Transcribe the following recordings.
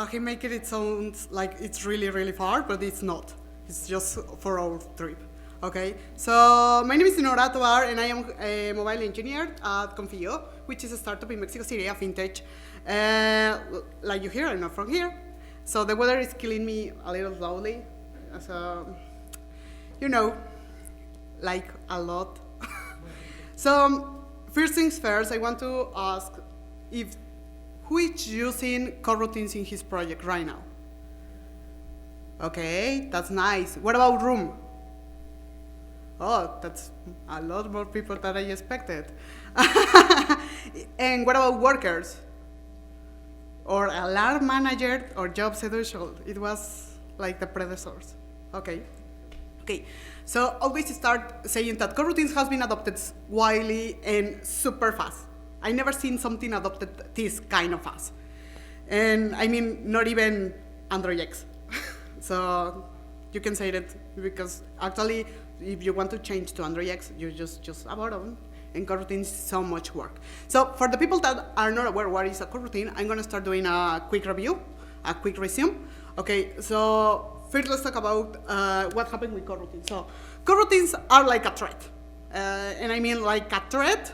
he made it sound like it's really, really far, but it's not. It's just for our trip. Okay, so my name is Dinorah Tovar, and I am a mobile engineer at conTO, which is a startup in Mexico City, a fintech. Like you hear, I'm not from here. So the weather is killing me a little slowly. So, you know, like a lot. So, first things first, I want to ask if who is using Coroutines in his project right now? Okay, that's nice. What about Room? Oh, that's a lot more people than I expected. And what about Workers? Or Alarm Manager or Job Schedule? It was like the predecessors. Okay. Okay, so always start saying that Coroutines has been adopted widely and super fast. I never seen something adopted this kind of fast. And I mean, not even Android X. So you can say that because actually, if you want to change to Android X, you just about them. And Coroutines is so much work. So for the people that are not aware what is a coroutine, I'm gonna start doing a quick review, a quick resume. Okay, so first let's talk about what happened with coroutines. So coroutines are like a thread. And I mean like a thread.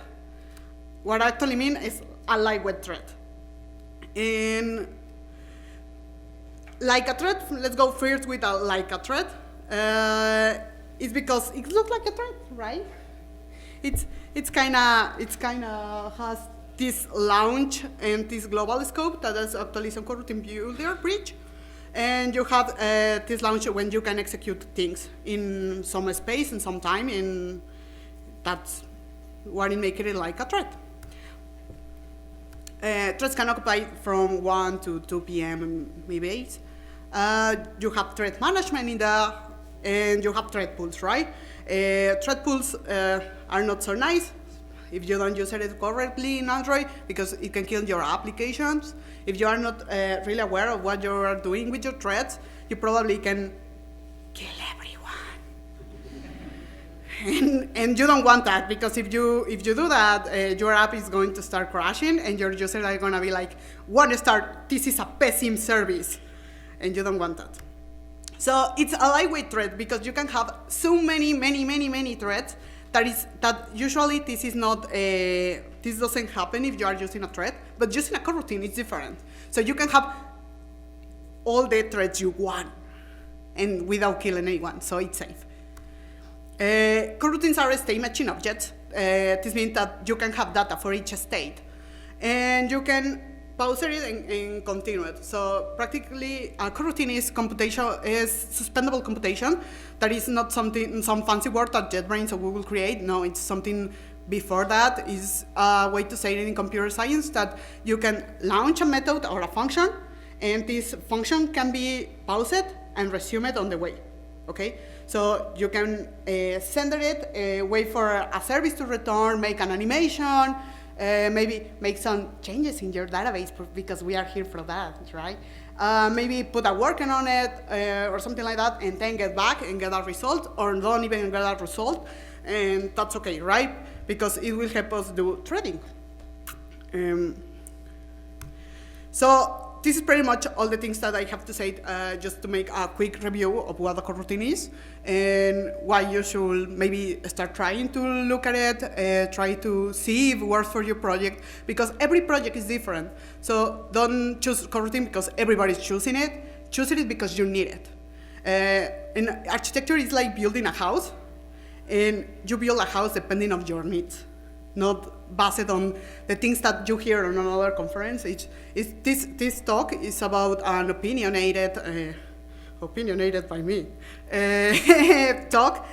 What I actually mean is a lightweight thread. And like a thread, let's go first with a like a thread. It's because it looks like a thread, right? It's kind of has this launch and this global scope that is actually some coroutine builder bridge, and you have this launch when you can execute things in some space and some time, and that's what it makes it like a thread. Threads can occupy from 1 to 2 p.m. maybe 8. You have thread management in there, and you have thread pools, right? Thread pools are not so nice if you don't use it correctly in Android because it can kill your applications. If you are not really aware of what you are doing with your threads, you probably can kill everyone. And you don't want that because if you do that, your app is going to start crashing and your users are going to be like, this is a pessimism service. And you don't want that. So it's a lightweight thread because you can have so many threads that usually this doesn't happen if you are using a thread, but using a coroutine is different. So you can have all the threads you want and without killing anyone, so it's safe. Coroutines are state machine objects. This means that you can have data for each state, and you can pause it and continue it. So practically, a coroutine is suspendable computation. That is not some fancy word that JetBrains or Google create. No, it's something before that. Is a way to say it in computer science that you can launch a method or a function, and this function can be paused and resumed on the way. Okay, so you can send it, wait for a service to return, make an animation. Maybe make some changes in your database because we are here for that, right? Maybe put a working on it or something like that and then get back and get a result or don't even get a result. And that's okay, right? Because it will help us do threading. So this is pretty much all the things that I have to say just to make a quick review of what a coroutine is and why you should maybe start trying to look at it, try to see if it works for your project, because every project is different. So don't choose coroutine because everybody's choosing it. Choose it because you need it. And architecture is like building a house, and you build a house depending on your needs, not based on the things that you hear on another conference. This talk is about an opinionated by me, talk,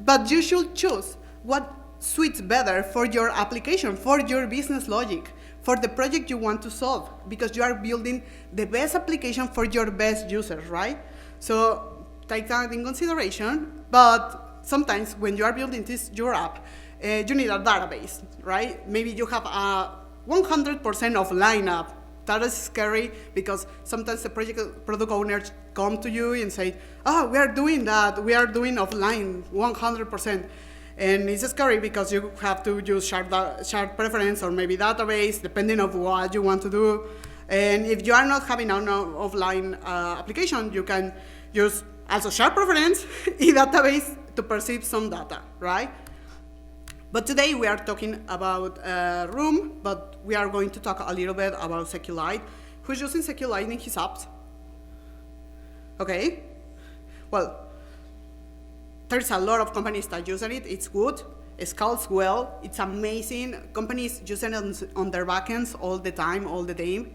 but you should choose what suits better for your application, for your business logic, for the project you want to solve, because you are building the best application for your best users, right? So take that in consideration, but sometimes when you are building your app, you need a database, right? Maybe you have a 100% offline app. That is scary because sometimes the product owners come to you and say, oh, we are doing that. We are doing offline 100%. And it's scary because you have to use shared preference or maybe database, depending on what you want to do. And if you are not having an offline application, you can use also share preference in database to perceive some data, right? But today we are talking about Room, but we are going to talk a little bit about SQLite. Who's using SQLite in his apps? Okay. Well, there's a lot of companies that use it. It's good. It scales well. It's amazing. Companies use it on their backends all the time, all the day.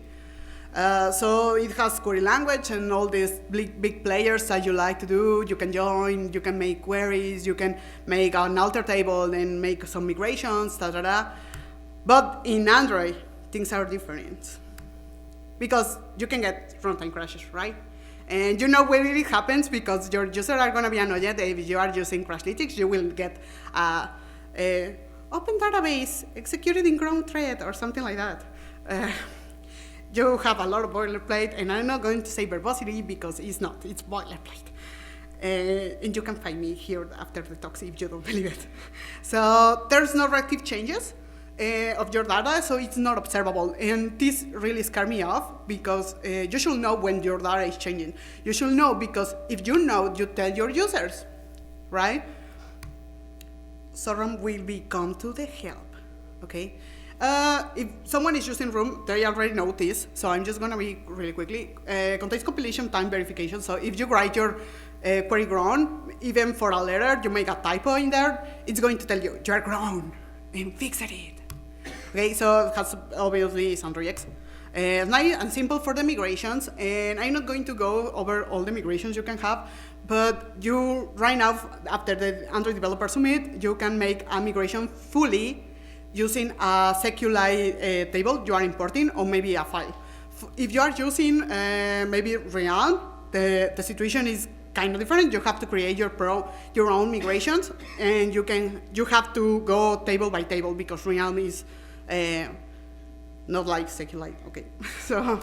So it has query language and all these big players that you like to do. You can join, you can make queries, you can make an alter table and make some migrations, But in Android, things are different. Because you can get runtime crashes, right? And you know when it happens because your users are going to be annoyed. If you are using Crashlytics, you will get open database executed in ground thread or something like that. You have a lot of boilerplate, and I'm not going to say verbosity because it's not, it's boilerplate. And you can find me here after the talks if you don't believe it. So there's no reactive changes of your data, so it's not observable. And this really scared me off because you should know when your data is changing. You should know because if you know, you tell your users, right? Sorum will come to the help, okay? If someone is using Room, they already know this, so I'm just going to be really quickly. Contains compilation time verification, so if you write your query grown, even for a letter, you make a typo in there, it's going to tell you, you're grown, and fix it. Okay, so it has obviously some regex. Nice and simple for the migrations, and I'm not going to go over all the migrations you can have, but you, right now, after the Android Developer Summit, you can make a migration fully using a SQLite table you are importing, or maybe a file. If you are using maybe Realm, the situation is kind of different. You have to create your own migrations, and you have to go table by table because Realm is not like SQLite. Okay, so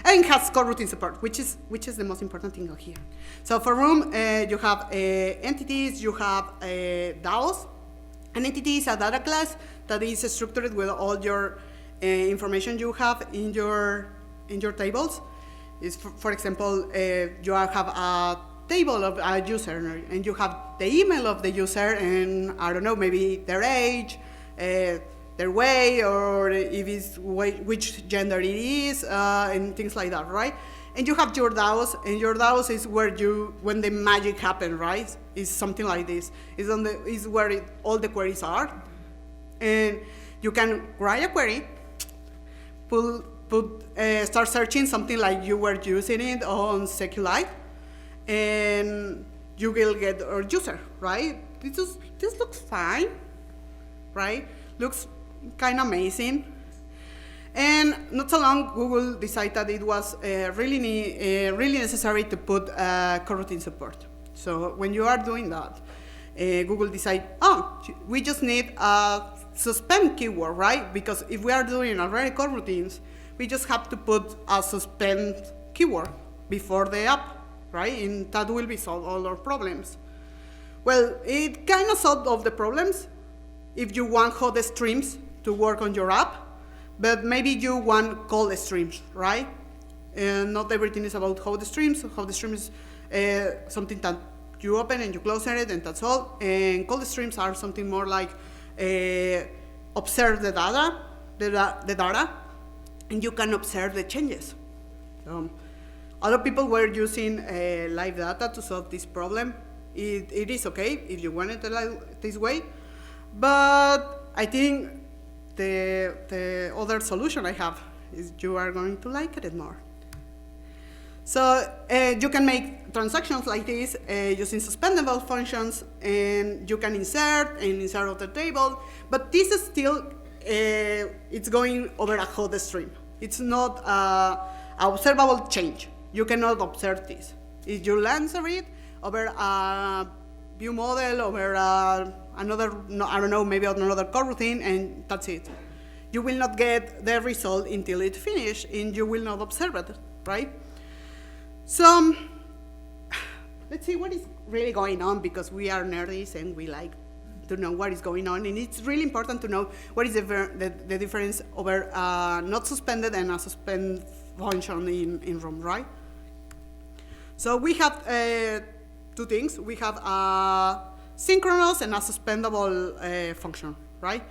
and it has coroutine support, which is the most important thing here. So for Room, you have entities, you have DAOs. An entity is a data class that is structured with all your information you have in your tables. Is for example, you have a table of a user, and you have the email of the user, and I don't know, maybe their age, their weight, or if it's which gender it is, and things like that, right? And you have your DAOs, and your DAOs is where when the magic happens, right? It's something like this. It's where all the queries are, and you can write a query, start searching something like you were using it on SQLite, and you will get a user, right? This looks fine, right? Looks kind of amazing. And not so long, Google decided that it was really necessary to put coroutine support. So when you are doing that, Google decided, we just need a suspend keyword, right? Because if we are doing already coroutines, we just have to put a suspend keyword before the app, right? And that will be solve all our problems. Well, it kind of solved all the problems if you want hot streams to work on your app. But maybe you want cold streams, right? And not everything is about hot streams. Hot streams is something that you open and you close it, and that's all. And cold streams are something more like observe the data, and you can observe the changes. Other people were using live data to solve this problem. It is okay if you want it this way, but I think the other solution I have is you are going to like it more. So you can make transactions like this using suspendable functions, and you can insert out the table, but this is still, it's going over a hot stream. It's not an observable change. You cannot observe this. If you answer it over a view model, over another, I don't know, maybe another coroutine, and that's it. You will not get the result until it's finished, and you will not observe it, right? So let's see what is really going on, because we are nerdies and we like to know what is going on. And it's really important to know what is the difference over not suspended and a suspend function in room, right? So we have two things. We have a synchronous and a suspendable function, right?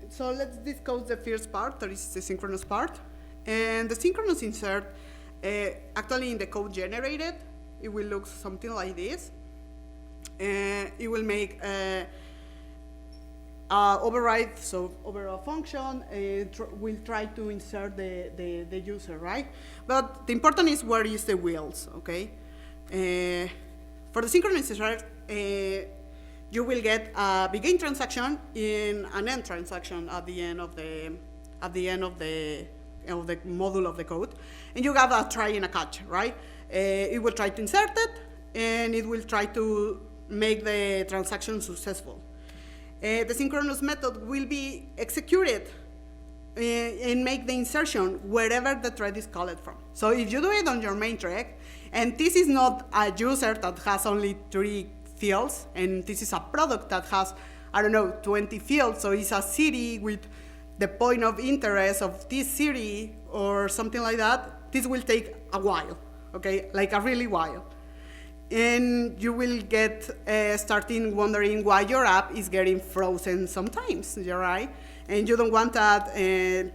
So let's discuss the first part, that is the synchronous part. And the synchronous insert, actually in the code generated, it will look something like this. It will make override, so over a function, will try to insert the user, right? But the important is where is the wheels, okay? For the synchronous insert, you will get a begin transaction in an end transaction at the end of the module of the code, and you have a try and a catch, right? It will try to insert it, and it will try to make the transaction successful. The synchronous method will be executed and make the insertion wherever the thread is called from. So if you do it on your main thread, and this is not a user that has only 3 fields, and this is a product that has, I don't know, 20 fields, so it's a city with the point of interest of this city or something like that, this will take a while, okay, like a really while. And you will get starting wondering why your app is getting frozen sometimes, right? And you don't want that, and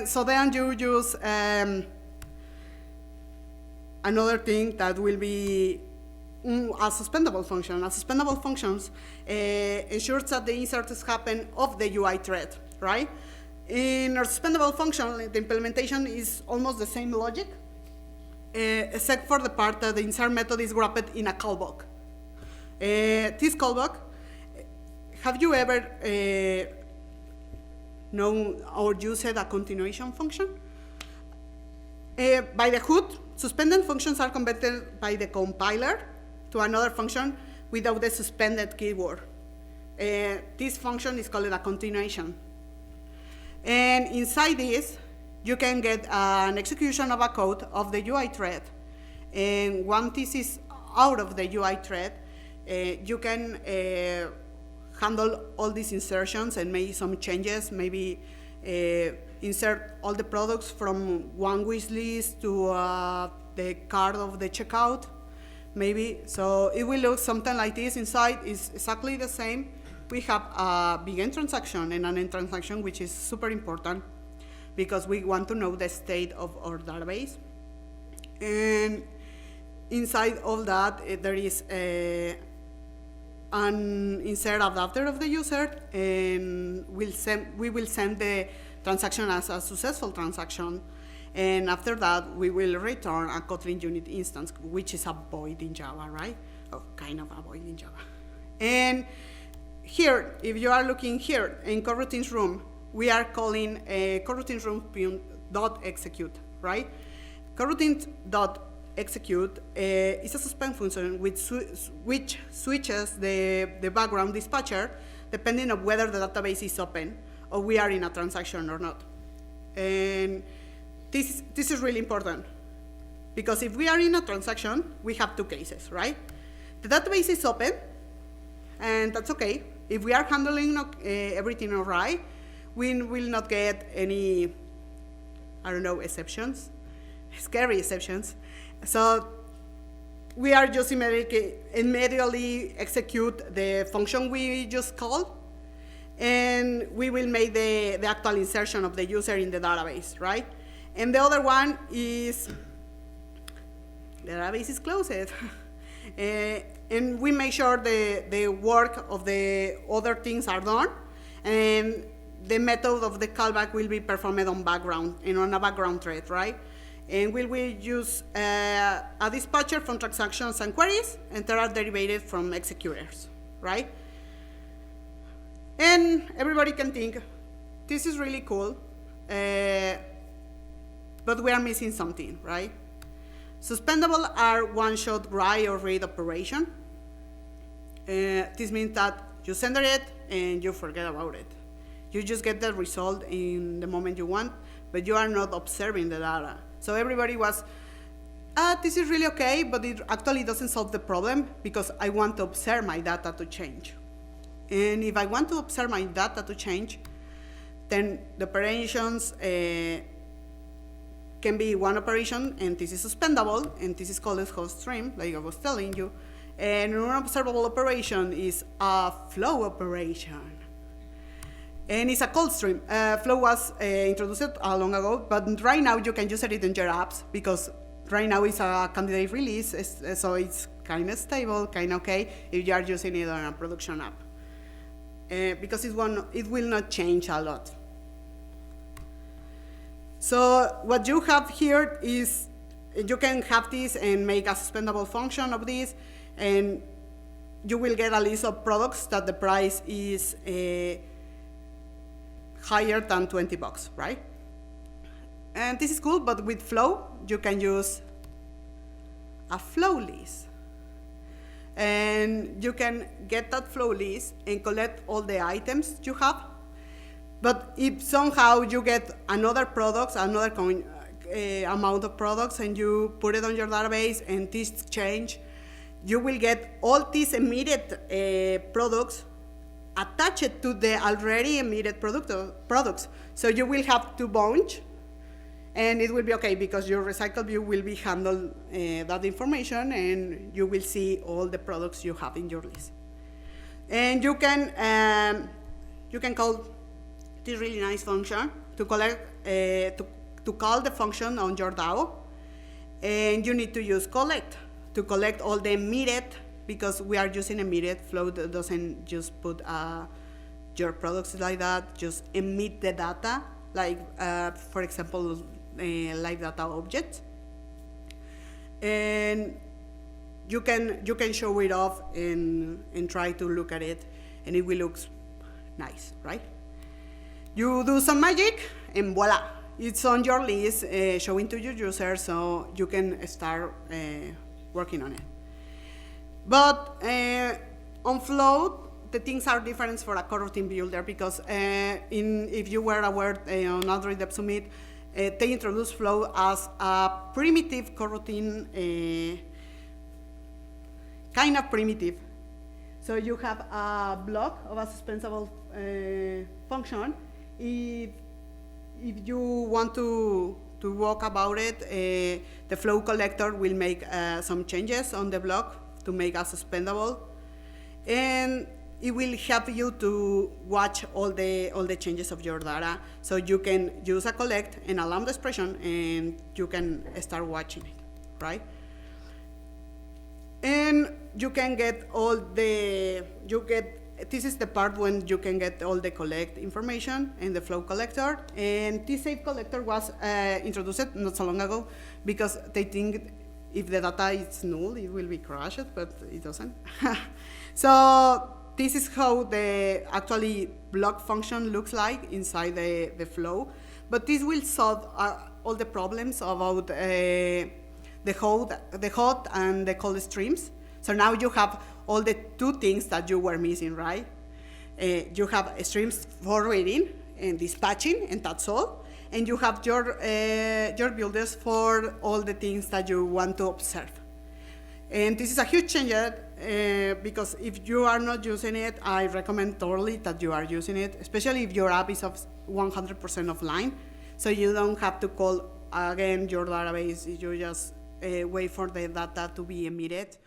so then you use another thing that will be a suspendable function. A suspendable functions ensures that the inserts happen off the UI thread, right? In our suspendable function, the implementation is almost the same logic, except for the part that the insert method is wrapped in a callback. This callback, have you ever known or used a continuation function? By the hood, suspended functions are converted by the compiler to another function without the suspended keyword. This function is called a continuation. And inside this, you can get an execution of a code of the UI thread. And once this is out of the UI thread, you can handle all these insertions and make some changes, maybe insert all the products from one wish list to the cart of the checkout, maybe. So it will look something like this. Inside is exactly the same. We have a begin transaction and an end transaction, which is super important because we want to know the state of our database. And inside all that, there is an insert adapter of the user, and we will send the transaction as a successful transaction. And after that, we will return a Kotlin unit instance, which is a void in Java, right? Oh, kind of a void in Java. And here, if you are looking here in coroutines room, we are calling coroutines room.execute, right? Coroutines.execute is a suspend function which switches the background dispatcher depending on whether the database is open or we are in a transaction or not. And this is really important because if we are in a transaction, we have 2 cases, right? The database is open, and that's okay. If we are handling everything all right, we will not get any, I don't know, exceptions, scary exceptions. So we are just immediately execute the function we just called, and we will make the actual insertion of the user in the database, right? And the other one is, the database is closed. And we make sure the work of the other things are done, and the method of the callback will be performed on background and on a background thread, right? And we will use a dispatcher from transactions and queries, and they are derived from executors, right? And everybody can think, this is really cool, but we are missing something, right? Suspendable are one-shot write or read operation. This means that you send it and you forget about it. You just get the result in the moment you want, but you are not observing the data. So everybody was This is really okay, but it actually doesn't solve the problem because I want to observe my data to change. And if I want to observe my data to change, then the operations can be one operation, and this is suspendable, and this is called a host stream, like I was telling you. And an observable operation is a flow operation. And it's a cold stream. Flow was introduced long ago, but right now you can use it in your apps because right now it's a candidate release, so it's kind of stable, kind of okay if you are using it on a production app. Because it will not change a lot. So what you have here is you can have this and make a suspendable function of this, and you will get a list of products that the price is higher than $20, right? And this is cool, but with Flow, you can use a flow list. And you can get that flow list and collect all the items you have. But if somehow you get another products, another amount of products, and you put it on your database and this change, you will get all these emitted products attached to the already emitted products. So you will have to bunch, and it will be okay because your recycle view will be handle that information, and you will see all the products you have in your list. And you can call this really nice function to collect to call the function on your DAO, and you need to use collect to collect all the emitted, because we are using emitted. Flow doesn't just put your products like that, just emit the data, like for example live data objects, and you can show it off and try to look at it, and it will look nice, right? You do some magic, and voila, it's on your list, showing to your users, so you can start working on it. But on Flow, the things are different for a coroutine builder, because if you were aware on Android Dev Summit, they introduced Flow as a primitive coroutine, kind of primitive. So you have a block of a suspendable function. If you want to walk about it, the flow collector will make some changes on the block to make a suspendable, and it will help you to watch all the changes of your data. So you can use a collect and a lambda expression, and you can start watching it, right? And you can get this is the part when you can get all the collect information in the flow collector. And this save collector was introduced not so long ago because they think if the data is null, it will be crashed, but it doesn't. So this is how the actually block function looks like inside the flow. But this will solve all the problems about the hot and the cold streams. So now you have all the two things that you were missing, right? You have streams for reading and dispatching, and that's all. And you have your builders for all the things that you want to observe. And this is a huge change, because if you are not using it, I recommend totally that you are using it, especially if your app is 100% offline, so you don't have to call again your database. You just wait for the data to be emitted.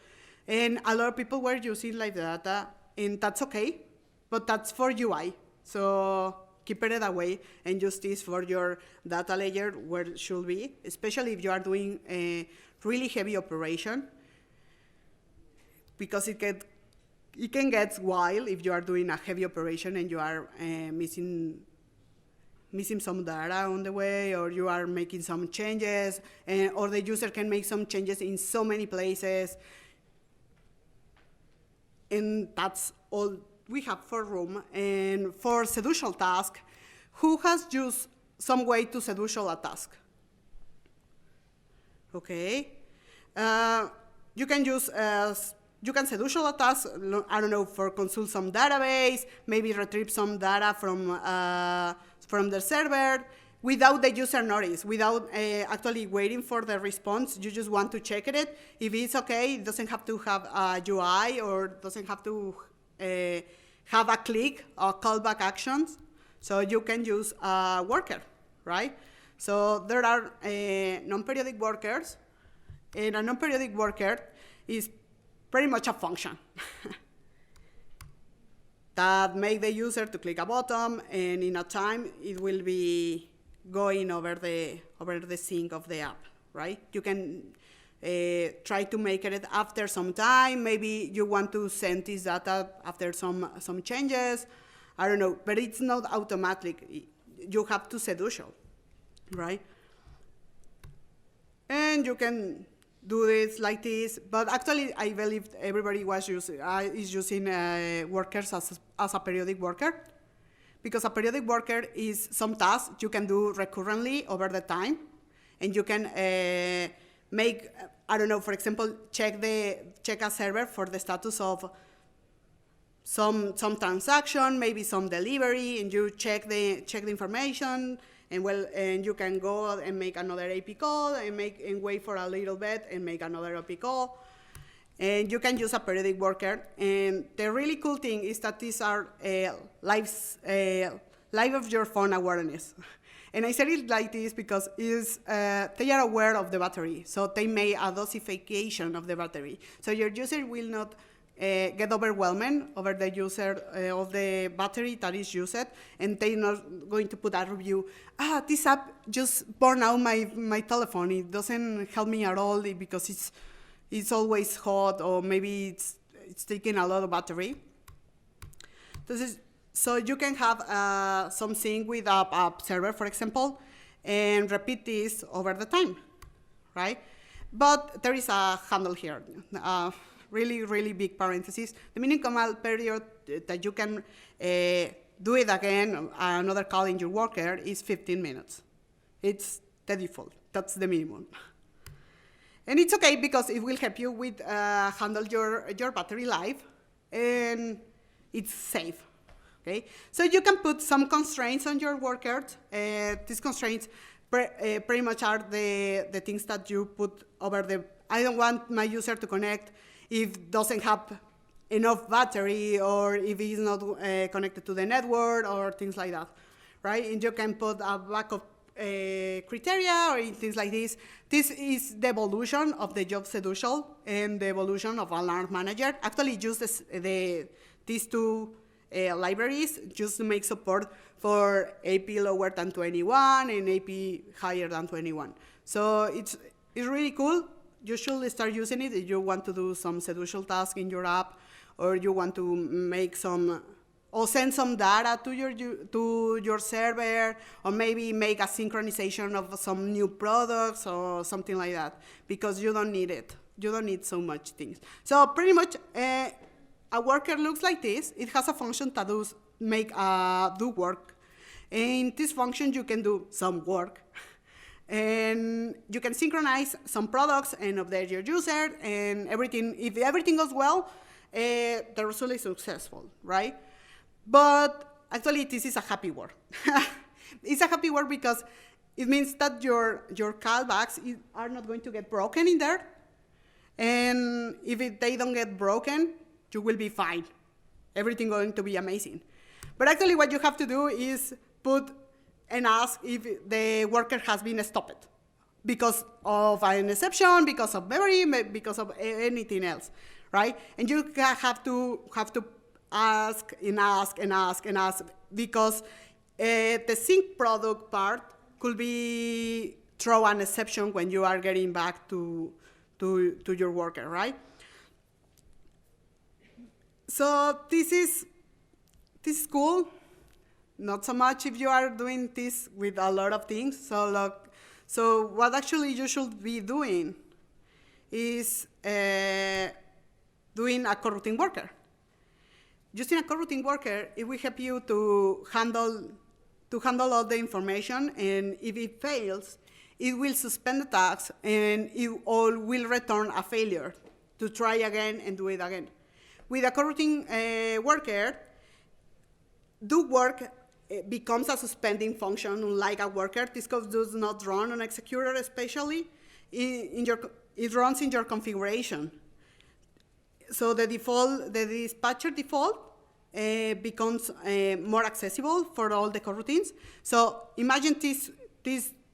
And a lot of people were using live data, and that's okay, but that's for UI. So keep it away and use this for your data layer where it should be, especially if you are doing a really heavy operation, because it can get wild if you are doing a heavy operation and you are missing some data on the way, or you are making some changes, or the user can make some changes in so many places. And that's all we have for room. And for schedule task, who has used some way to schedule a task? Okay. You can schedule a task, I don't know, for consult some database, maybe retrieve some data from the server, without the user notice, without actually waiting for the response. You just want to check it. If it's okay, it doesn't have to have a UI or doesn't have to have a click or callback actions. So you can use a worker, right? So there are non-periodic workers, and a non-periodic worker is pretty much a function that make the user to click a button, and in a time it will be going over the sync of the app, right? You can try to make it after some time. Maybe you want to send this data after some changes. I don't know, but it's not automatic. You have to schedule, right? And you can do this like this, but actually I believe everybody is using workers as a periodic worker, because a periodic worker is some tasks you can do recurrently over the time, and you can make, I don't know, for example, check a server for the status of some transaction, maybe some delivery, and you check the information, and you can go and make another AP call and wait for a little bit and make another AP call. And you can use a periodic worker. And the really cool thing is that these are live of your phone awareness. And I said it like this because they are aware of the battery. So they made a dosification of the battery. So your user will not get overwhelmed over the user of the battery that is used, and they're not going to put a review. This app just burned out my telephone. It doesn't help me at all because it's always hot, or maybe it's taking a lot of battery. So you can have some sync with a app server, for example, and repeat this over the time, right? But there is a handle here. Really, really big parentheses. The minimum period that you can do it again, another call in your worker, is 15 minutes. It's the default. That's the minimum. And it's okay because it will help you with handle your battery life, and it's safe. Okay? So you can put some constraints on your workers. These constraints pretty much are the things that you put over the, I don't want my user to connect if it doesn't have enough battery, or if it's not connected to the network, or things like that, right? And you can put a backup criteria or things like this. This is the evolution of the job schedule and the evolution of Alarm Manager. Actually, use these two libraries just to make support for AP lower than 21 and AP higher than 21. So it's really cool. You should start using it if you want to do some schedule task in your app, or you want to make some, or send some data to your server, or maybe make a synchronization of some new products or something like that, because you don't need it. You don't need so much things. So pretty much a worker looks like this. It has a function that do work. In this function, you can do some work. And you can synchronize some products and update your user, and everything. If everything goes well, the result is successful, right? But actually, this is a happy word. It's a happy word because it means that your callbacks are not going to get broken in there. And if they don't get broken, you will be fine. Everything going to be amazing. But actually, what you have to do is put and ask if the worker has been stopped because of an exception, because of memory, because of anything else, right? And you have to ask and ask and ask and ask, because the sync product part could be throw an exception when you are getting back to your worker, right? So this is cool. Not so much if you are doing this with a lot of things. So what actually you should be doing is doing a coroutine worker. Using a coroutine worker, it will help you to handle all the information, and if it fails, it will suspend the task, and it all will return a failure to try again and do it again. With a coroutine worker, do work it becomes a suspending function like a worker. This code does not run on executor especially. It runs in your configuration. So the dispatcher default becomes more accessible for all the coroutines. So imagine these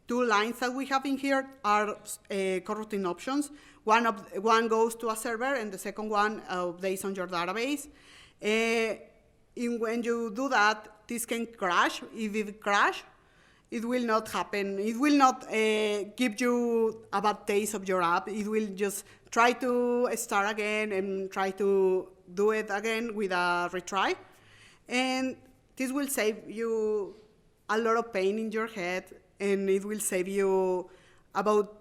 two lines that we have in here are coroutine options. One goes to a server, and the second one updates on your database. When you do that, this can crash. If it crashes, it will not happen. It will not give you a bad taste of your app. It will just try to start again and try to do it again with a retry. And this will save you a lot of pain in your head, and it will save you about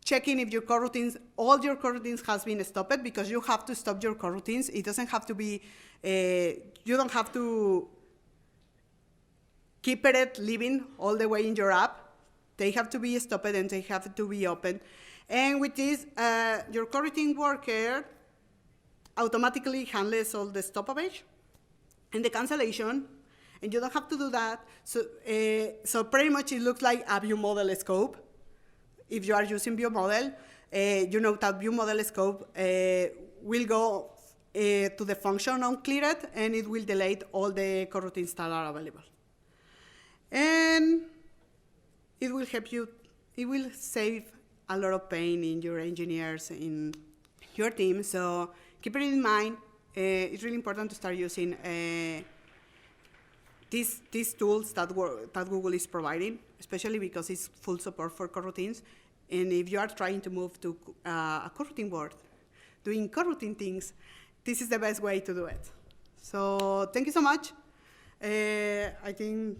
checking if your coroutines, all your coroutines has been stopped, because you have to stop your coroutines. It doesn't have to be, you don't have to keep it living all the way in your app. They have to be stopped and they have to be open. And with this, your coroutine worker automatically handles all the stoppage and the cancellation, and you don't have to do that. So pretty much it looks like a view model scope. If you are using view model, you know that view model scope will go to the function uncleared, and it will delete all the coroutines that are available. And it will help you, it will save a lot of pain in your engineers, in your team. So keep it in mind. It's really important to start using these tools that Google is providing, especially because it's full support for coroutines. And if you are trying to move to a coroutine world, doing coroutine things, this is the best way to do it. So thank you so much. I think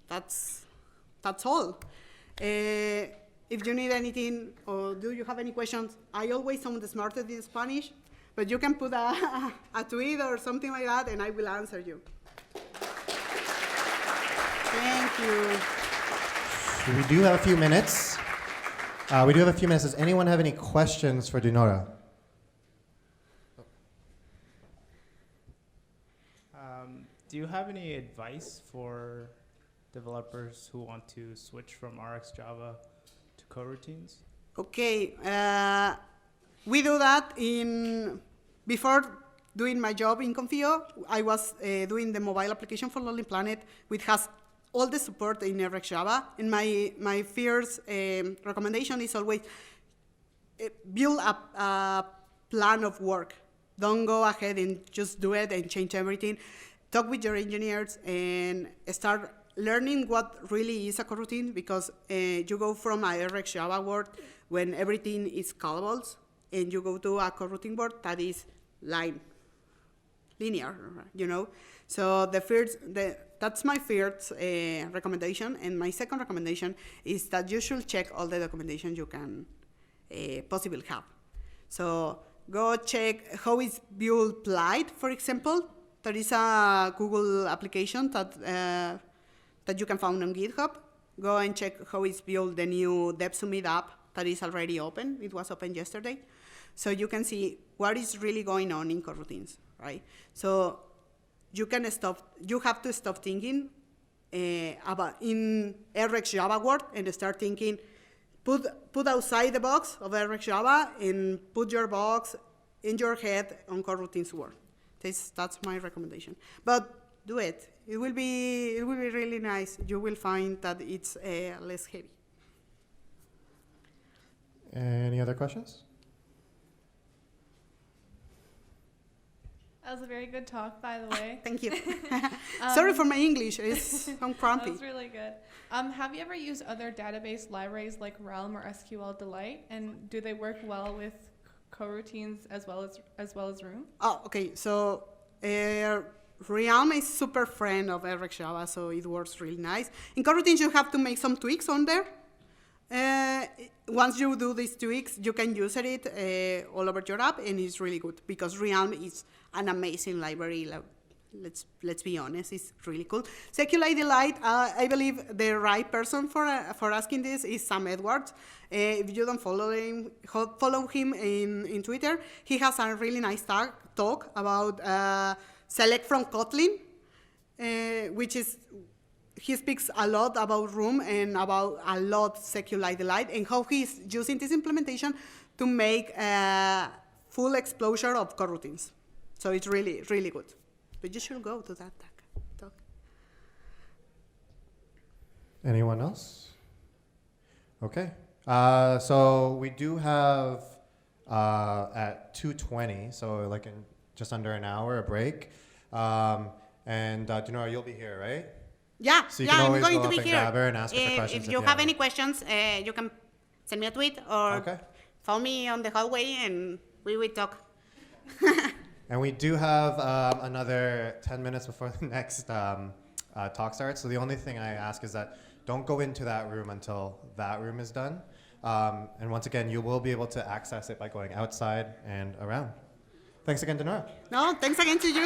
that's all. If you need anything, or do you have any questions, I always sound smarter in Spanish, but you can put a tweet or something like that, and I will answer you. Thank you. We do have a few minutes. Does anyone have any questions for Dinorah? Do you have any advice for developers who want to switch from RxJava to coroutines? Okay, we do that before doing my job in Confio. I was doing the mobile application for Lonely Planet, which has all the support in RxJava. And my first recommendation is always build a plan of work. Don't go ahead and just do it and change everything. Talk with your engineers and start learning what really is a coroutine, because you go from a RxJava world when everything is callables, and you go to a coroutine world that is linear, you know. So that's my first recommendation, and my second recommendation is that you should check all the documentation you can possibly have. So go check how is built Lite, for example. There is a Google application that you can find on GitHub. Go and check how is built the new DevSummit app that is already open. It was open yesterday. So you can see what is really going on in coroutines, right? So you have to stop thinking about in RxJava world and start thinking, put outside the box of RxJava and put your box in your head on coroutines world. That's my recommendation. But do it. It will be really nice. You will find that it's less heavy. Any other questions? That was a very good talk, by the way. Thank you. Sorry for my English. I'm crumpy. That was really good. Have you ever used other database libraries like Realm or SQLite, and do they work well with coroutines as well as Room? Oh, okay. So Realm is super friend of RxJava, so it works really nice. In coroutines, you have to make some tweaks on there. Once you do these tweaks, you can use it all over your app, and it's really good because Realm is an amazing library. Let's be honest, it's really cool. SQLite, I believe the right person for asking this is Sam Edwards. If you don't follow him in Twitter, he has a really nice talk about select from Kotlin, which is he speaks a lot about Room and about a lot SQLite Delight and how he's using this implementation to make a full exposure of coroutines. So it's really, really good. But you should go to that talk. Anyone else? Okay. So we do have at 2:20, so like in just under an hour, a break. And Dinorah, you'll be here, right? Yeah, So you yeah, can I'm always going go to up be and here. grab her and ask her for questions If you have have any them. questions, you can send me a tweet or Okay. phone me on the hallway and we will talk. And we do have another 10 minutes before the next talk starts. So the only thing I ask is that don't go into that room until that room is done. And once again, you will be able to access it by going outside and around. Thanks again, Dinorah. No, thanks again to you.